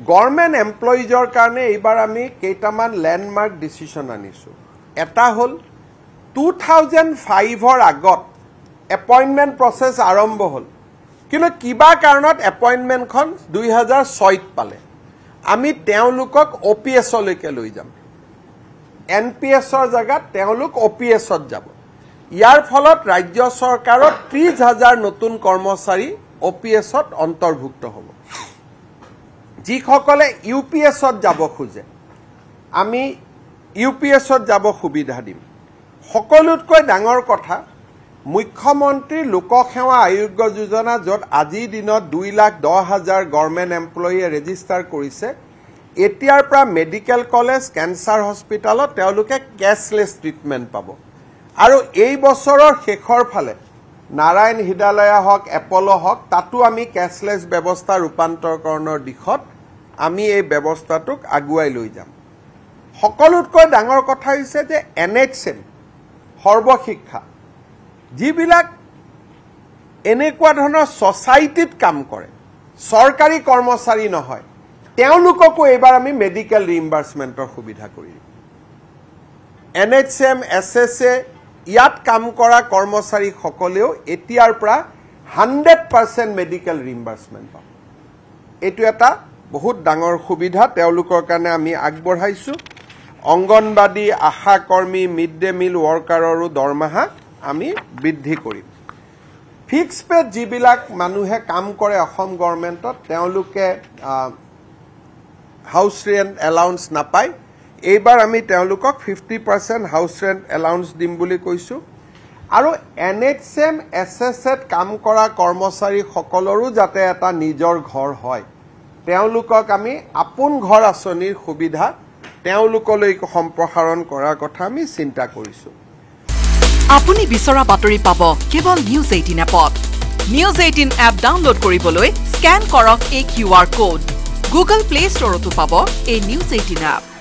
government এমপ্লয়িজৰ কাৰণে এইবাৰ আমি কেইটামান লেণ্ডমাৰ্ক ডিচিশ্যন আনিছোঁ এটা হ'ল 2005ৰ আগত এপইণ্টমেণ্ট প্ৰচেছ আৰম্ভ হ'ল কিন্তু কিবা কাৰণত এপইণ্টমেণ্টখন 2006ত পালে আমি তেওঁলোকক OPS-লৈকে লৈ যাম NPS-ৰ জেগাত তেওঁলোক OPS-ত যাব ইয়াৰ ফলত ৰাজ্য চৰকাৰৰ 30,000 নতুন কৰ্মচাৰী OPS-ত অন্তৰ্ভুক্ত হ'ব যিসকলে UPS-ত যাব খোজে আমি UPS-ত যাব সুবিধা দিম সকলোতকৈ ডাঙৰ কথা মুখ্যমন্ত্ৰী লোকসেৱা আয়োগ যোজনা য'ত আজিৰ দিনত 2,10,000 গভৰ্ণমেণ্ট এমপ্লয়িয়ে ৰেজিষ্টাৰ কৰিছে এতিয়াৰ পৰা মেডিকেল কলেজ কেঞ্চাৰ হস্পিটালত তেওঁলোকে কেছলেছ ট্ৰিটমেণ্ট পাব আৰু এই বছৰৰ শেষৰ ফালে নাৰায়ণ হৃদয়ালয় হওক এপলো হওক তাতো আমি কেছলেছ ব্যৱস্থা ৰূপান্তৰকৰণৰ দিশত আমি এই ব্যৱস্থাটোক আগুৱাই লৈ যাম সকলোতকৈ ডাঙৰ কথা হৈছে যে NHM সৰ্বশিক্ষা যিবিলাক এনেকুৱা ধৰণৰ ছ'চাইটিত কাম কৰে চৰকাৰী কৰ্মচাৰী নহয় তেওঁলোককো এইবাৰ আমি মেডিকেল ৰিইম্বাৰ্সমেণ্টৰ সুবিধা কৰি দিম NHM SSA ইয়াত কাম কৰা কৰ্মচাৰীসকলেও এতিয়াৰ পৰা 100% মেডিকেল ৰিইম্বাৰ্সমেণ্ট পাব এইটো এটা বহুত ডাঙৰ সুবিধা তেওঁলোকৰ কাৰণে আমি আগবঢ়াইছো অংগনবাদী আশা কৰ্মী মিড ডে মিল ওয়াৰ্কাৰৰো দৰমহা আমি বৃদ্ধি কৰিম ফিক্স পে যিবিলাক মানুহে কাম কৰে অসম গভৰ্ণমেণ্টত তেওঁলোকে হাউচ ৰেন্ট এলাউন্স নাপায় এইবাৰ আমি তেওঁলোকক 50% হাউচ ৰেন্ট এলাউন্স দিম বুলি কৈছো আৰু NHM SSAত কাম কৰা কৰ্মচাৰী সকলৰো যাতে এটা নিজৰ ঘৰ হয় তেওঁলোকক আমি আপোন ঘৰ আঁচনিৰ সুবিধা তেওঁলোকলৈ সম্প্ৰসাৰণ কৰাৰ কথা আমি চিন্তা কৰিছো আপুনি বিচৰা বাতৰি পাব কেৱল নিউজ 18 এপত নিউজ 18 এপ ডাউনলোড কৰিবলৈ স্ক্যান কৰক এই QR কোড গুগল প্লে ষ্টৰতো পাব এই নিউজ 18 এপ